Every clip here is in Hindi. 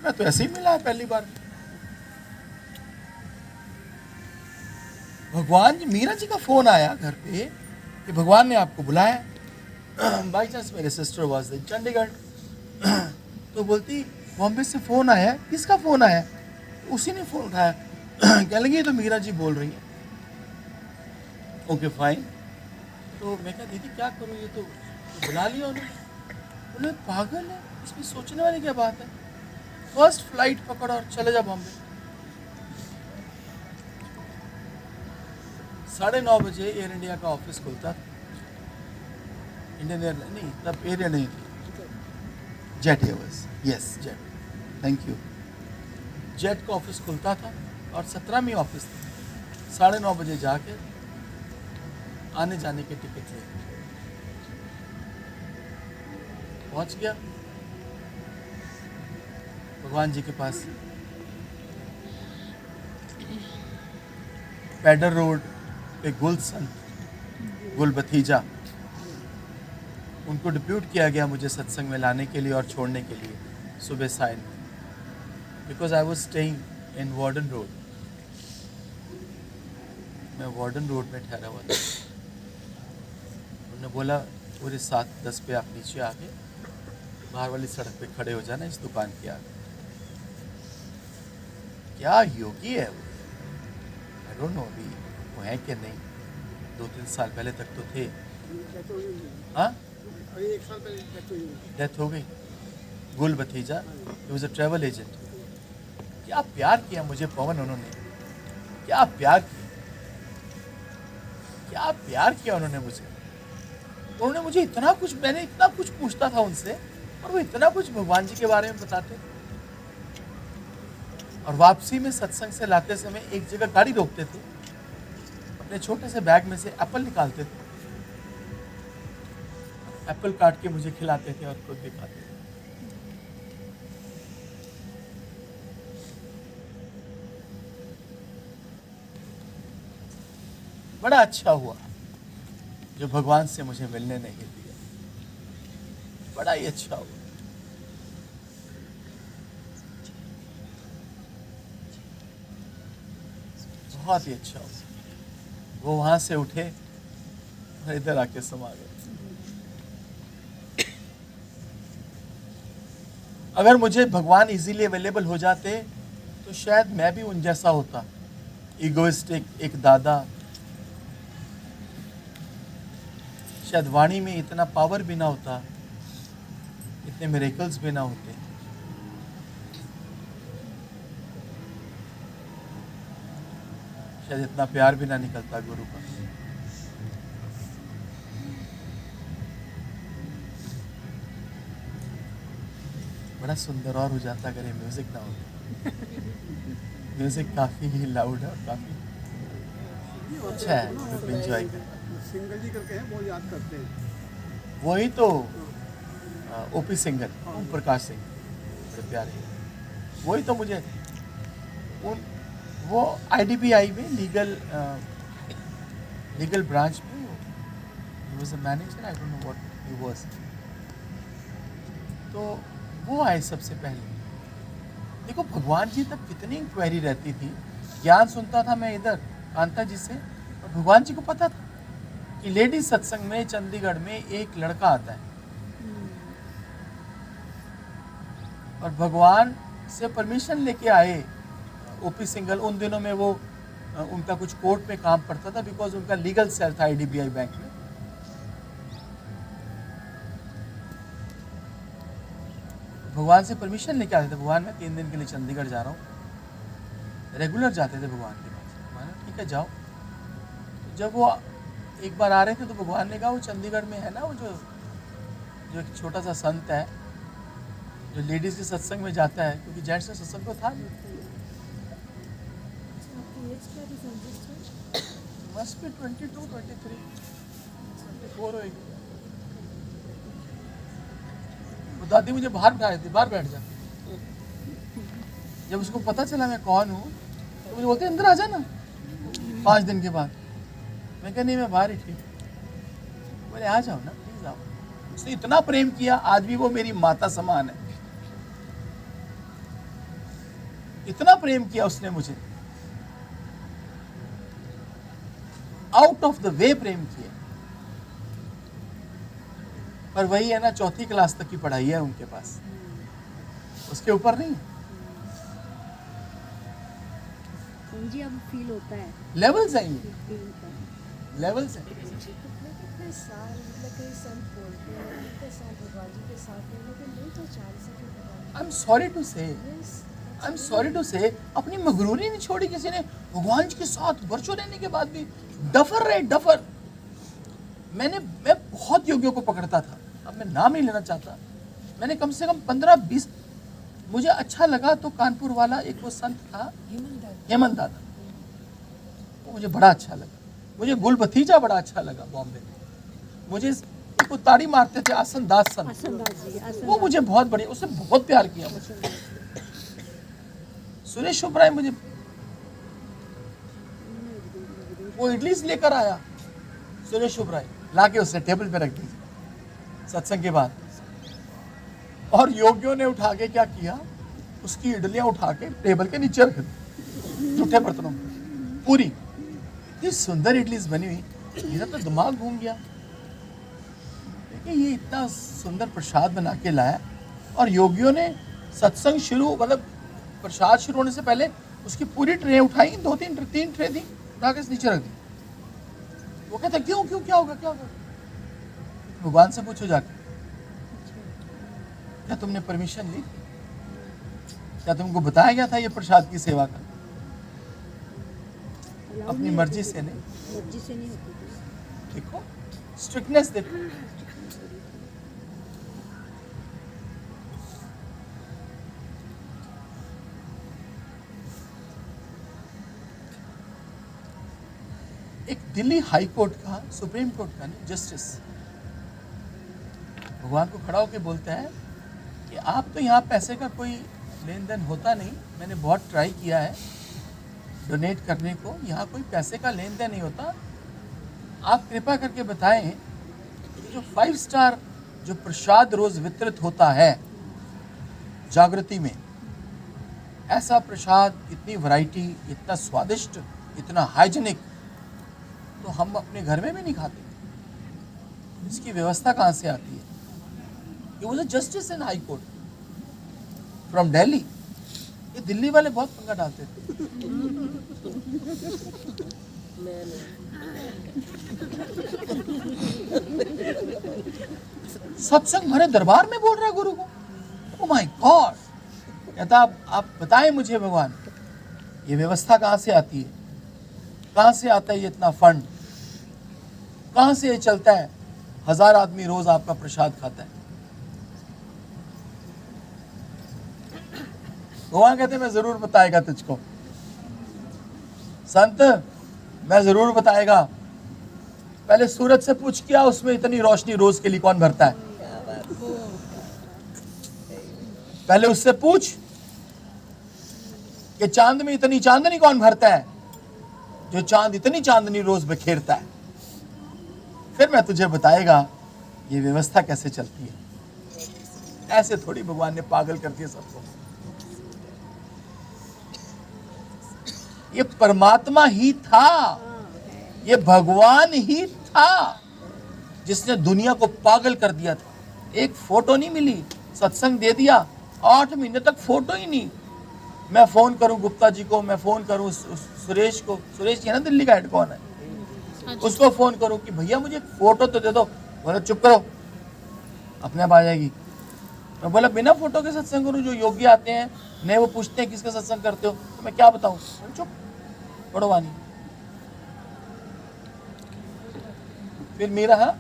मैं तो ऐसे ही मिला है पहली बार। भगवान जी, मीरा जी का फोन आया घर पे कि भगवान ने आपको बुलाया। बाई चांस मेरे सिस्टर वॉज इन चंडीगढ़, तो बोलती बॉम्बे से फोन आया है। किसका फोन आया? उसी ने फोन उठाया। कहने लगी ये तो मीरा जी बोल रही है। Okay fine. तो मैं कहा दीदी क्या करूँ, ये तो बुला लिया उन्होंने। बोले पागल है, इसमें सोचने वाली क्या बात है, फर्स्ट फ्लाइट पकड़ा और चले जा बॉम्बे। 9:30 बजे एयर इंडिया का ऑफिस खुलता था। इंडियन एयरलाइन नहीं, तब एयर नहीं थी, jet Airways, yes jet, thank you. Jet का ऑफिस खुलता था और 17वीं ऑफिस थी। 9:30 बजे जाके आने जाने के टिकट ले पहुंच गया भगवान जी के पास। पैडर रोड पे गुल संत, गुल भतीजा, उनको डिप्यूट किया गया मुझे सत्संग में लाने के लिए और छोड़ने के लिए सुबह sign, because I was staying in Warden Road. मैं वार्डन रोड में ठहरा हुआ था। उन्होंने बोला पूरे 7:10 पे आप नीचे आके बाहर वाली सड़क पे खड़े हो जाना, इस दुकान के आगे। क्या योगी है वो, आई डोंट नो अभी वो है कि नहीं, 2-3 साल पहले तक तो थे। हाँ, अभी 1 साल पहले डेथ हो गई। गुल भतीजा, he was a travel agent. क्या प्यार किया मुझे पवन उन्होंने, क्या प्यार किया, क्या प्यार किया उन्होंने मुझे। उन्होंने मुझे इतना कुछ, मैंने इतना कुछ पूछता था उनसे और वो इतना कुछ भगवान जी के बारे में बताते। और वापसी में सत्संग से लाते समय एक जगह गाड़ी रोकते थे, अपने छोटे से बैग में से एप्पल निकालते थे, एप्पल काट के मुझे खिलाते थे और खुद भी खाते थे। बड़ा अच्छा हुआ जो भगवान से मुझे मिलने नहीं दिया, बड़ा ही अच्छा हुआ। बहुत ही अच्छा हुआ। वो वहां से उठे और इधर आके समा गए। अगर मुझे भगवान इजीली अवेलेबल हो जाते तो शायद मैं भी उन जैसा होता, इगोइस्टिक, एक दादा। शायद वाणी में इतना पावर भी ना होता, इतने मिरेकल्स भी ना होते। शायद इतना प्यार भी ना निकलता गुरु का। बड़ा सुंदर और हो जाता अगर ये म्यूजिक ना होता। म्यूजिक काफी ही लाउड है और काफी अच्छा है, एंजॉय कर। सिंगल जी करके हैं, बहुत याद करते हैं। वही तो ओपी सिंगल, ओम प्रकाश सिंह, बड़े प्यारे। वही तो मुझे उन, वो आईडीबीआई में लीगल ब्रांच में he was a manager, I don't know what he was। तो वो आए सबसे पहले। देखो भगवान जी तक कितनी इंक्वायरी रहती थी, ज्ञान सुनता था मैं इधर कांता जी से, और भगवान जी को पता था कि लेडीज सत्संग में चंडीगढ़ में एक लड़का आता है, और भगवान से परमिशन लेके आए ओपी सिंगल। उन दिनों में वो उनका कुछ कोर्ट में काम पड़ता था, बिकॉज उनका लीगल सेल था आईडीबीआई बैंक में। भगवान से परमिशन लेके आते थे, भगवान मैं 3 दिन के लिए चंडीगढ़ जा रहा हूँ। रेगुलर जाते थे भगवान के पास। भगवान ने ठीक है जाओ। तो जब वो एक बार आ रहे थे तो भगवान ने कहा वो चंडीगढ़ में है ना, वो जो एक छोटा सा संत है जो लेडीज के सत्संग में जाता है, क्योंकि जेंट्स का सत्संग तो था मस्ट बी 22, 23, 24 होगी। वो दादी मुझे बाहर बिठा देती, बाहर बैठ जा। जब उसको पता चला मैं कौन हूँ तो मुझे बोलते अंदर आ जा ना 5 दिन के बाद। मैं कहा नहीं मैं बाहर ही ठीक। बोले आ जाओ ना प्लीज आओ। उसने इतना प्रेम किया, आज भी वो मेरी माता समान है। इतना प्रेम किया उसने मुझे, आउट ऑफ द वे प्रेम किया। पर वही है ना, चौथी क्लास तक की पढ़ाई है उनके पास, उसके ऊपर नहीं। जी अब फील होता है, लेवल्स हैं ये, फील होता है। लेवल्स हैं। कितने साल मतलब कई संत बोलते हैं उनके साथ भगवान जी के साथ में, लेकिन नहीं पहचान सके भगवान आई एम सॉरी टू से, जी। आई एम सॉरी टू से, अपनी मगरूरी नहीं छोड़ी किसी ने। भगवान जी के साथ वर्षों रहने के बाद भी डफर रहे, डफर। मैं बहुत योगियों को पकड़ता था, अब मैं नाम नहीं लेना चाहता। मैंने कम से कम 15-20, मुझे अच्छा लगा तो कानपुर वाला एक वो संत था हेमंत दादा, वो मुझे बड़ा अच्छा लगा। मुझे गुल भतीजा बड़ा अच्छा लगा बॉम्बे में। मुझे वो ताड़ी मारते थे आसन दास संत, आसनदास जी, आसनदास। वो मुझे बहुत बढ़िया, उसने बहुत प्यार किया मुझे। सुरेश ओबराय मुझे, वो इडली लेकर आया सुरेश ओबराय, लाके उसने टेबल पे रख दी सत्संग के बाद, और योगियों ने उठा के क्या किया, उसकी इडलियां उठा के टेबल के नीचे रख दी, जूठे बर्तनों में पूरी। इतनी सुंदर इडलीज बनी हुई, मेरा तो दिमाग घूम गया। देखिए ये इतना सुंदर प्रसाद बना के लाया, और योगियों ने सत्संग शुरू, मतलब प्रसाद शुरू होने से पहले उसकी पूरी ट्रे उठाई, 2-3 ट्रे थी, उठा के नीचे रख दी। वो कहता क्यों क्यों, क्या होगा क्या होगा? भगवान से पूछो जाके, क्या तुमने परमिशन ली? क्या तुमको बताया गया था ये प्रसाद की सेवा का? Allowed अपनी नहीं मर्जी होती से थी। नहीं, मर्जी से नहीं होती थी। देखो स्ट्रिक्टनेस देखो। एक दिल्ली हाई कोर्ट का, सुप्रीम कोर्ट का नहीं, जस्टिस भगवान को खड़ा होकर बोलता है कि आप तो यहाँ पैसे का कोई लेन देन होता नहीं, मैंने बहुत ट्राई किया है डोनेट करने को, यहाँ कोई पैसे का लेन देन नहीं होता, आप कृपा करके बताएं कि जो 5 स्टार जो प्रसाद रोज वितरित होता है जागृति में, ऐसा प्रसाद, इतनी वैरायटी, इतना स्वादिष्ट, इतना हाइजीनिक, तो हम अपने घर में भी नहीं खाते। इसकी व्यवस्था कहाँ से आती है? He was a justice in High Court from Delhi. ये दिल्ली वाले बहुत पंगा डालते थे। सत्संग भरे दरबार में बोल रहा है गुरु को। Oh my God! कहता आप बताएं मुझे भगवान, ये व्यवस्था कहाँ से आती है? कहाँ से आता है ये इतना फंड? कहाँ से ये चलता है? 1000 आदमी रोज आपका प्रसाद खाता है। भगवान कहते मैं जरूर बताएगा तुझको संत, मैं जरूर बताएगा। पहले सूरज से पूछ, क्या उसमें इतनी रोशनी रोज के लिए कौन भरता है? पहले उससे पूछ कि चांद में इतनी चांदनी कौन भरता है, जो चांद इतनी चांदनी रोज बिखेरता है। फिर मैं तुझे बताएगा ये व्यवस्था कैसे चलती है। ऐसे थोड़ी भगवान ने पागल कर दिया सबको। ये परमात्मा ही था, ये भगवान ही था जिसने दुनिया को पागल कर दिया था। एक फोटो नहीं मिली, सत्संग दे दिया, 8 महीने तक फोटो ही नहीं। मैं फोन करूं गुप्ता जी को, मैं फोन करूं सुरेश को, सुरेश जी है ना दिल्ली का हेड कौन है, उसको फोन करूं कि भैया मुझे एक फोटो तो दे दो। बोले चुप करो, अपने आप आ जाएगी। मैं बोला बिना फोटो के सत्संग करूं? जो योगी आते हैं नए, वो पूछते हैं किसका सत्संग करते हो, तो मैं क्या बताऊं? चुप, पढ़ो वाणी। फिर मेरा हाँ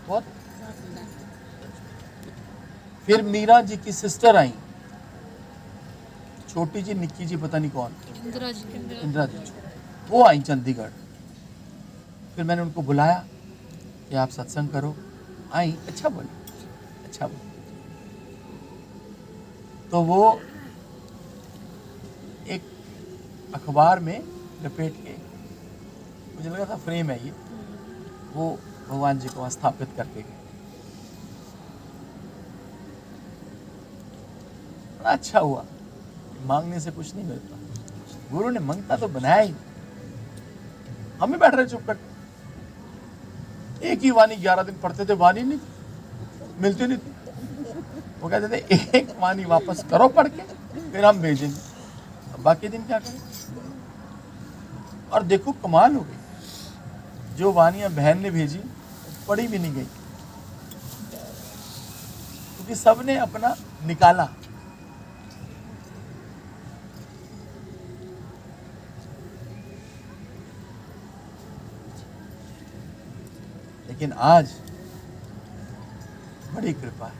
बहुत, फिर मीरा जी की सिस्टर आई, छोटी जी, निक्की जी, पता नहीं कौन, इंदिरा जी, वो आई चंडीगढ़। फिर मैंने उनको बुलाया कि आप सत्संग करो। आई, अच्छा बोली, अच्छा बोली। तो वो एक अखबार में लपेट के, मुझे लगा था फ्रेम है ये, वो भगवान जी को स्थापित करके गए। बड़ा अच्छा हुआ। मांगने से कुछ नहीं मिलता। गुरु ने मंगता तो बनाया ही, हम ही बैठ रहे चुप कर। एक ही वाणी 11 दिन पढ़ते थे, वाणी नहीं थी, मिलती नहीं थी। वो कहते थे एक वाणी वापस करो पढ़ के, फिर हम भेजेंगे, अब बाकी दिन क्या करें। और देखो कमाल हो गई, जो वाणियां बहन ने भेजी पढ़ी भी नहीं गई, क्योंकि सबने अपना निकाला। लेकिन आज बड़ी कृपा है।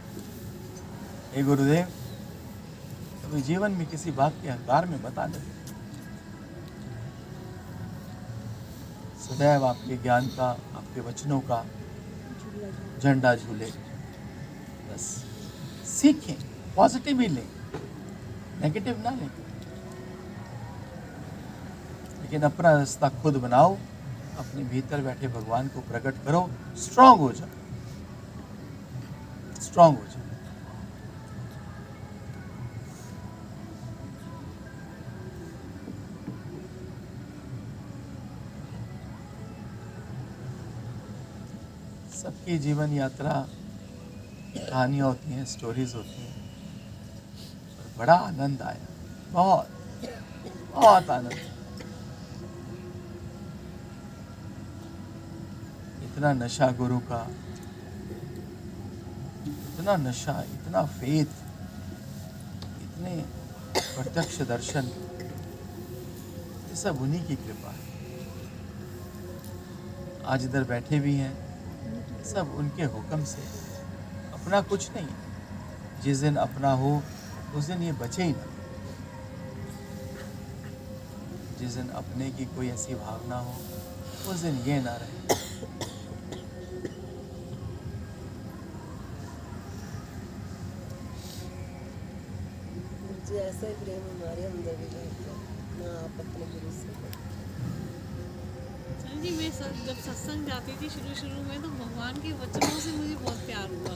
हे गुरुदेव, कभी जीवन में किसी बात के अहंकार में मत आने दो। सदैव आपके ज्ञान का, आपके वचनों का झंडा झूले। बस सीखें, पॉजिटिव ही लें, नेगेटिव ना लें। लेकिन अपना रास्ता खुद बनाओ, अपने भीतर बैठे भगवान को प्रकट करो, स्ट्रांग हो जाओ, स्ट्रांग हो जाओ। सबकी जीवन यात्रा कहानियाँ होती हैं, स्टोरीज होती हैं, और बड़ा आनंद आया, बहुत बहुत आनंद। इतना नशा गुरु का, इतना नशा, इतना फेथ, इतने प्रत्यक्ष दर्शन, ये सब उन्हीं की कृपा है। आज इधर बैठे भी हैं, सब उनके हुक्म से। अपना कुछ नहीं, जिस दिन अपना हो उस दिन ये बचे ही ना। जिस दिन अपने की कोई ऐसी भावना हो उस दिन ये ना रहे। मुझे ऐसा ही प्रेम हमारे अंदर भी रहता है ना, आप अपने गुरु से। चल जी, मैं जब सत्संग जाती थी शुरू में, तो भगवान के वचनों से मुझे बहुत प्यार हुआ।